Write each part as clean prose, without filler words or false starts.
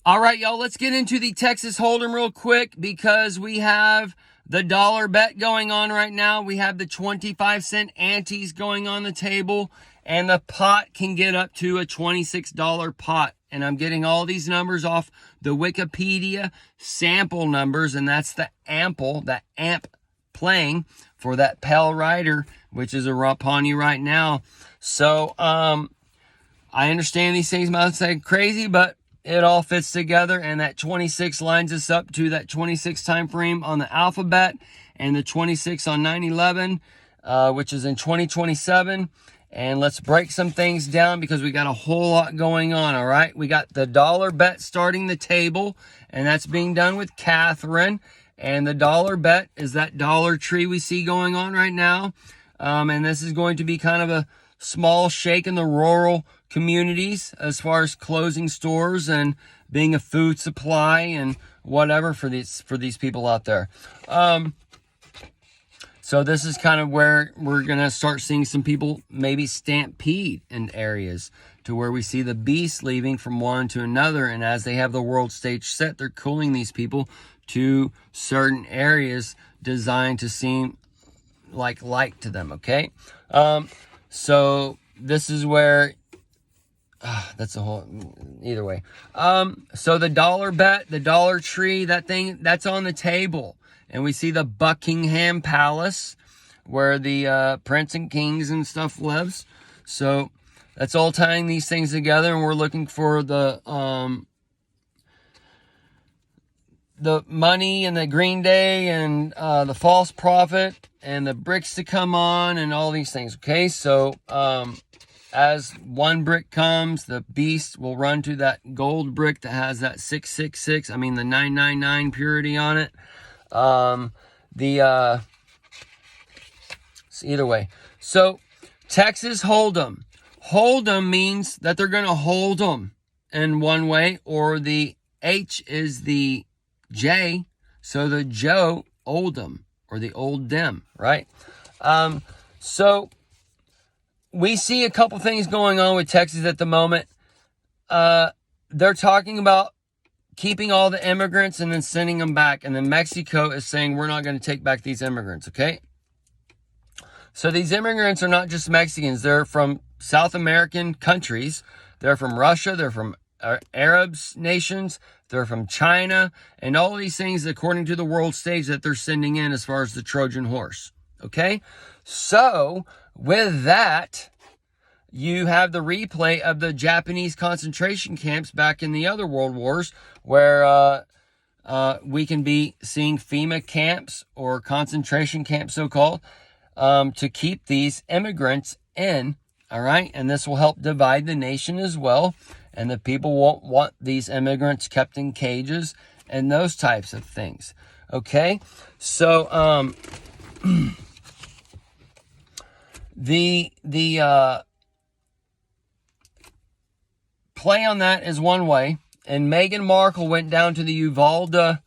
All right, y'all, let's get into the Texas Hold'em real quick because we have the dollar bet going on right now. We have the 25-cent antes going on the table, and the pot can get up to a $26 pot. And I'm getting all these numbers off the Wikipedia sample numbers, and that's the amp playing for that Pale Rider, which is upon you right now. So, I understand these things might sound crazy, but it all fits together, and that 26 lines us up to that 26 time frame on the alphabet and the 26 on 9/11, which is in 2027. And let's break some things down because we got a whole lot going on. All right, we got the dollar bet starting the table, and that's being done with Catherine. And the dollar bet is that Dollar Tree we see going on right now. And this is going to be kind of a small shake in the rural communities as far as closing stores and being a food supply and whatever for these people out there. So this is kind of where we're going to start seeing some people maybe stampede in areas to where we see the beast leaving from one to another. And as they have the world stage set, they're cooling these people to certain areas designed to seem like light to them. Okay. So this is where, that's a whole, either way. So the dollar bet, the Dollar Tree, that thing, that's on the table. And we see the Buckingham Palace where the prince and kings and stuff lives. So that's all tying these things together. And we're looking for the money and the Green Day and the false prophet and the bricks to come on and all these things. Okay, so as one brick comes, the beast will run to that gold brick that has that 666, the 999 purity on it. Either way. So Texas Hold'em. Hold'em means that they're going to hold them in one way, or the H is the J, so the Joe Old'em or the Old'em, right? So we see a couple things going on with Texas at the moment. They're talking about keeping all the immigrants and then sending them back. And then Mexico is saying, we're not going to take back these immigrants, okay? So these immigrants are not just Mexicans. They're from South American countries. They're from Russia. They're from Arabs nations. They're from China. And all these things, according to the world stage, that they're sending in as far as the Trojan horse, okay? So with that, you have the replay of the Japanese concentration camps back in the other world wars where we can be seeing FEMA camps or concentration camps, so-called, to keep these immigrants in, all right? And this will help divide the nation as well. And the people won't want these immigrants kept in cages and those types of things, okay? So the play on that is one way. And Meghan Markle went down to the Uvalde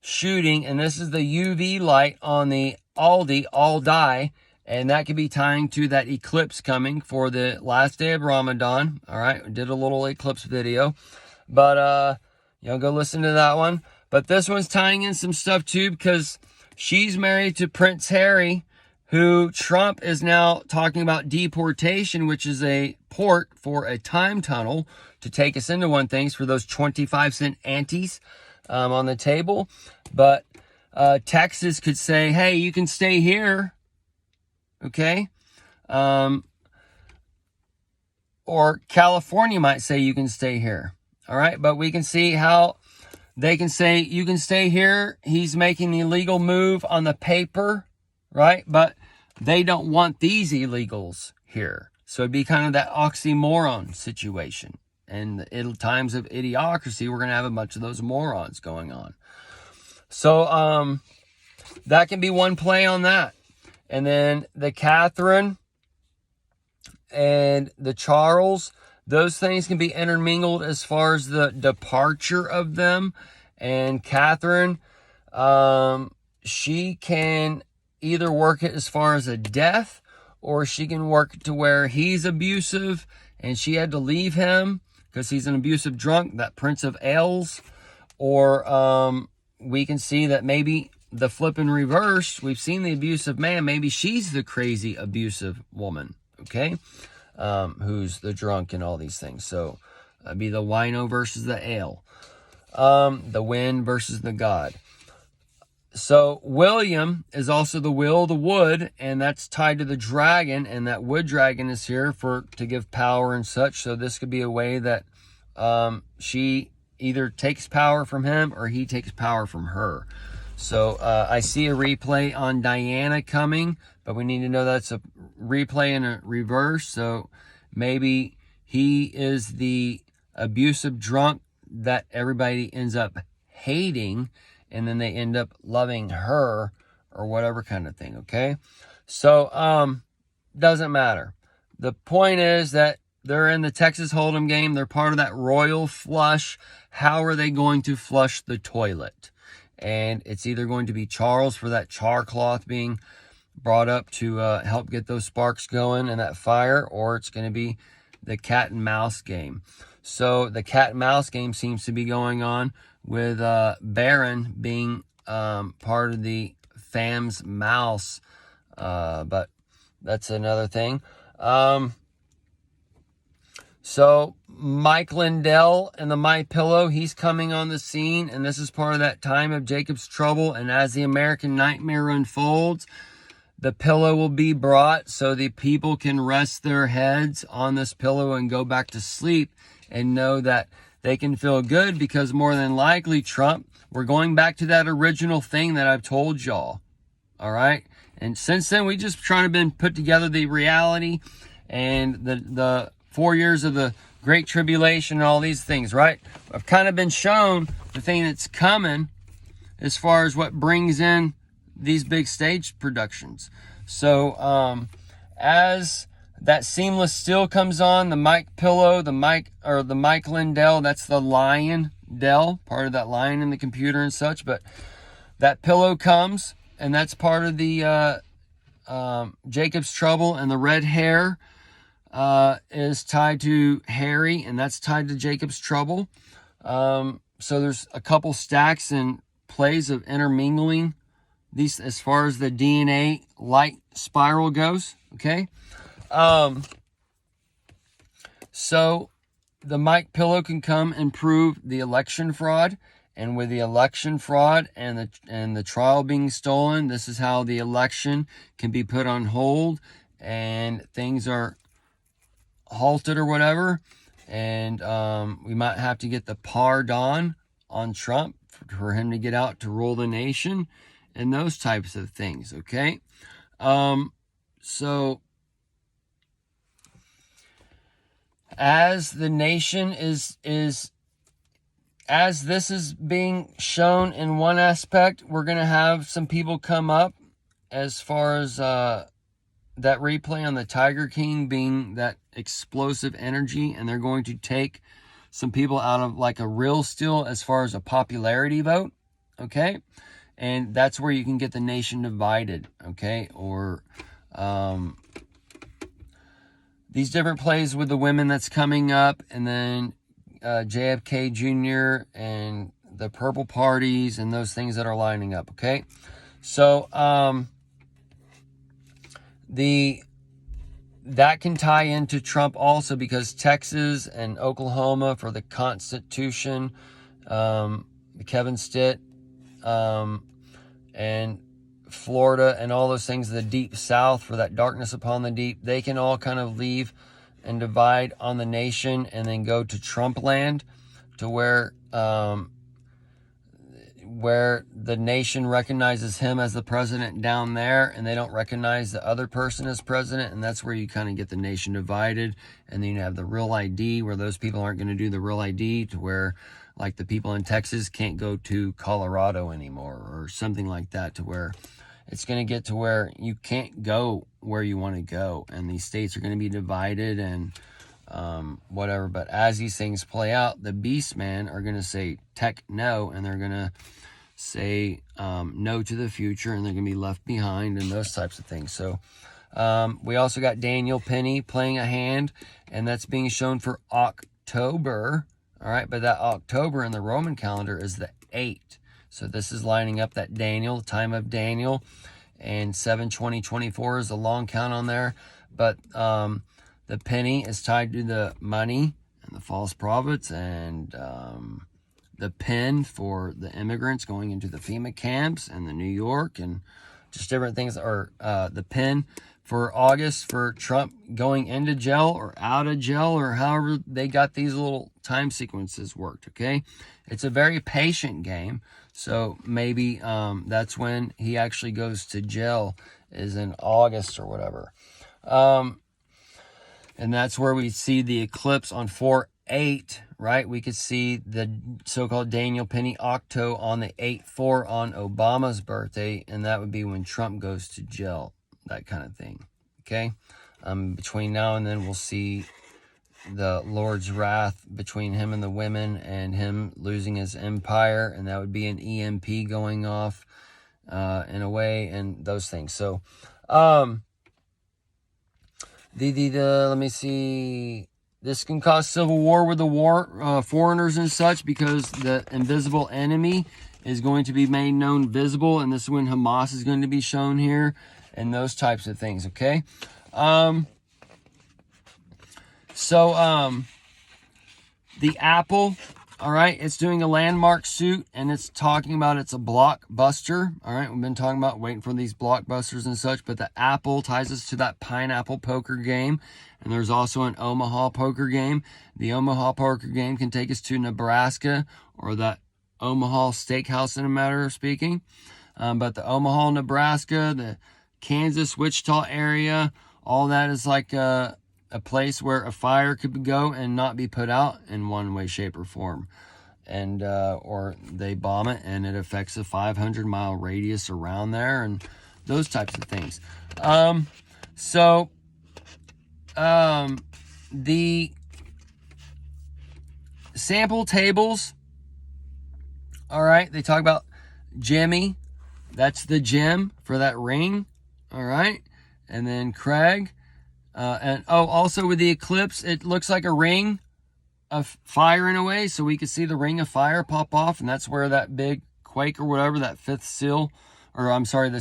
shooting, and this is the UV light on the Aldi, and that could be tying to that eclipse coming for the last day of Ramadan. All right, we did a little eclipse video, but go listen to that one. But this one's tying in some stuff too, because she's married to Prince Harry, who Trump is now talking about deportation, which is a port for a time tunnel to take us into one things for those 25-cent antes on the table. But Texas could say, hey, you can stay here, okay? Or California might say you can stay here, all right? But we can see how they can say you can stay here. He's making the illegal move on the paper, right? But they don't want these illegals here. So it'd be kind of that oxymoron situation. And in times of idiocracy, we're going to have a bunch of those morons going on. So that can be one play on that. And then the Catherine and the Charles, those things can be intermingled as far as the departure of them. And Catherine, she can either work it as far as a death, or she can work it to where he's abusive and she had to leave him because he's an abusive drunk, that Prince of Ales. Or we can see that maybe the flip in reverse, we've seen the abusive man. Maybe she's the crazy abusive woman, okay? Who's the drunk and all these things. So that'd be the wino versus the ale. The wind versus the god. So William is also the will, the wood, and that's tied to the dragon, and that wood dragon is here to give power and such. So this could be a way that she either takes power from him or he takes power from her. So I see a replay on Diana coming, but we need to know that's a replay in a reverse. So maybe he is the abusive drunk that everybody ends up hating, and then they end up loving her or whatever kind of thing, okay? So, doesn't matter. The point is that they're in the Texas Hold'em game. They're part of that royal flush. How are they going to flush the toilet? And it's either going to be Charles for that char cloth being brought up to help get those sparks going and that fire, or it's going to be the cat and mouse game. So the cat and mouse game seems to be going on with Baron being part of the fam's mouse, but that's another thing. So Mike Lindell and the My Pillow, he's coming on the scene, and this is part of that time of Jacob's trouble. And as the American Nightmare unfolds, the pillow will be brought so the people can rest their heads on this pillow and go back to sleep and know that they can feel good, because more than likely, Trump, we're going back to that original thing that I've told y'all. All right? And since then, we just trying to been put together the reality and the 4 years of the Great Tribulation and all these things, right? I've kind of been shown the thing that's coming as far as what brings in these big stage productions. So, as that Seamless Steel comes on, the Mike Pillow, the Mike Lindell, that's the Lion Dell, part of that lion in the computer and such. But that pillow comes, and that's part of the Jacob's trouble, and the red hair is tied to Harry, and that's tied to Jacob's trouble. So there's a couple stacks and plays of intermingling these as far as the DNA light spiral goes, okay? So the Mike Pillow can come and prove the election fraud, and with the election fraud and the trial being stolen, this is how the election can be put on hold and things are halted or whatever, and we might have to get the pardon on Trump for him to get out to rule the nation and those types of things, okay? So as the nation is as this is being shown in one aspect, we're going to have some people come up as far as that replay on the Tiger King being that explosive energy, and they're going to take some people out of like a real steal as far as a popularity vote, okay? And that's where you can get the nation divided, okay? Or these different plays with the women that's coming up, and then JFK Jr. and the purple parties and those things that are lining up, okay? So that can tie into Trump also, because Texas and Oklahoma for the Constitution, Kevin Stitt, and Florida and all those things, the deep south for that darkness upon the deep, they can all kind of leave and divide on the nation and then go to Trump land, to where the nation recognizes him as the president down there, and they don't recognize the other person as president, and that's where you kind of get the nation divided. And then you have the real ID, where those people aren't going to do the real ID, to where like the people in Texas can't go to Colorado anymore or something like that, to where it's going to get to where you can't go where you want to go, and these states are going to be divided and whatever. But as these things play out, the beast men are going to say tech no, and they're going to say no to the future, and they're going to be left behind and those types of things. So we also got Daniel Penny playing a hand, and that's being shown for October. All right, but that October in the Roman calendar is the 8th. So this is lining up that Daniel, time of Daniel, and 7/20/24 is a long count on there. But the penny is tied to the money and the false prophets, and the pen for the immigrants going into the FEMA camps and the New York and just different things, or the pen for August for Trump going into jail or out of jail, or however they got these little time sequences worked, okay? It's a very patient game, so maybe that's when he actually goes to jail, is in August or whatever. And that's where we see the eclipse on 4/8, right? We could see the so-called Daniel Penny Octo on the 8/4 on Obama's birthday, and that would be when Trump goes to jail, that kind of thing, okay? Between now and then, we'll see the Lord's wrath between him and the women, and him losing his empire, and that would be an EMP going off in a way, and those things. So, let me see. This can cause civil war with the foreigners and such, because the invisible enemy is going to be made known visible, and this is when Hamas is going to be shown here, and those types of things, okay? The Apple, all right, it's doing a landmark suit, and it's talking about it's a blockbuster, all right? We've been talking about waiting for these blockbusters and such, but the Apple ties us to that pineapple poker game, and there's also an Omaha poker game. The Omaha poker game can take us to Nebraska, or that Omaha steakhouse in a matter of speaking. But the Omaha, Nebraska, the Kansas, Wichita area, all that is like a place where a fire could go and not be put out in one way, shape, or form. And or they bomb it and it affects a 500-mile radius around there, and those types of things. The sample tables, all right, they talk about Jimmy. That's the gem for that ring, all right? And then Craig. Also with the eclipse, it looks like a ring of fire in a way, so we could see the ring of fire pop off, and that's where that big quake or whatever, that the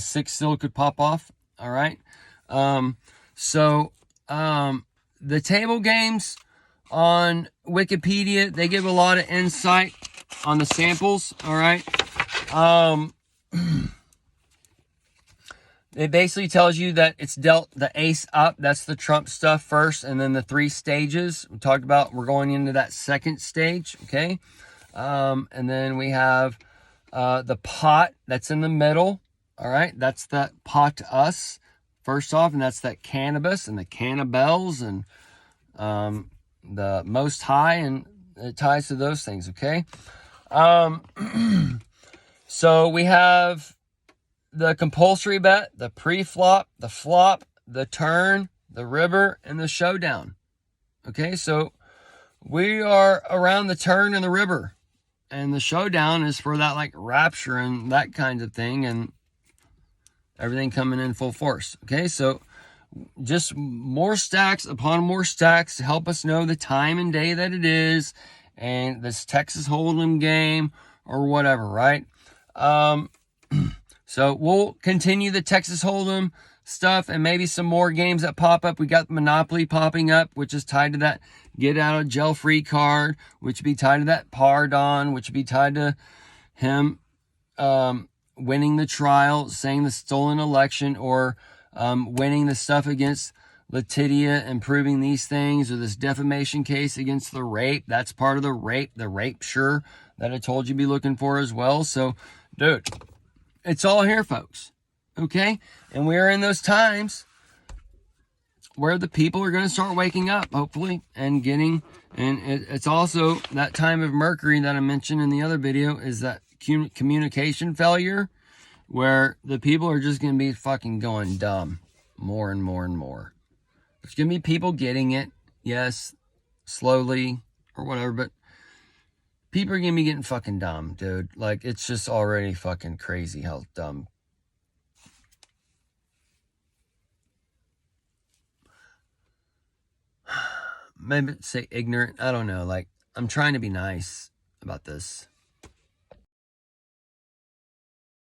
sixth seal could pop off, all right? The table games on Wikipedia, they give a lot of insight on the samples, all right? It basically tells you that it's dealt the ace up. That's the Trump stuff first, and then the 3 stages. We talked about we're going into that second stage, okay? And then we have the pot that's in the middle, all right? That's that pot to us, first off, and that's that cannabis and the cannibals and the Most High, and it ties to those things, okay? So we have the compulsory bet, the pre-flop, the flop, the turn, the river, and the showdown. Okay, so we are around the turn and the river. And the showdown is for that like rapture and that kind of thing, and everything coming in full force. Okay, so just more stacks upon more stacks to help us know the time and day that it is, and this Texas Hold'em game or whatever, right? So we'll continue the Texas Hold'em stuff and maybe some more games that pop up. We got Monopoly popping up, which is tied to that get out of jail free card, which would be tied to that pardon, which would be tied to him winning the trial, saying the stolen election, or winning the stuff against Letitia and proving these things, or this defamation case against the rape. That's part of the rape sure that I told you to be looking for as well. So, dude, it's all here, folks. Okay? And we're in those times where the people are going to start waking up, hopefully, and it's also that time of Mercury that I mentioned in the other video, is that communication failure, where the people are just going to be fucking going dumb more and more and more. There's going to be people getting it, yes, slowly or whatever, but people are going to be getting fucking dumb, dude. Like, it's just already fucking crazy how dumb. maybe say ignorant. I don't know. Like, I'm trying to be nice about this.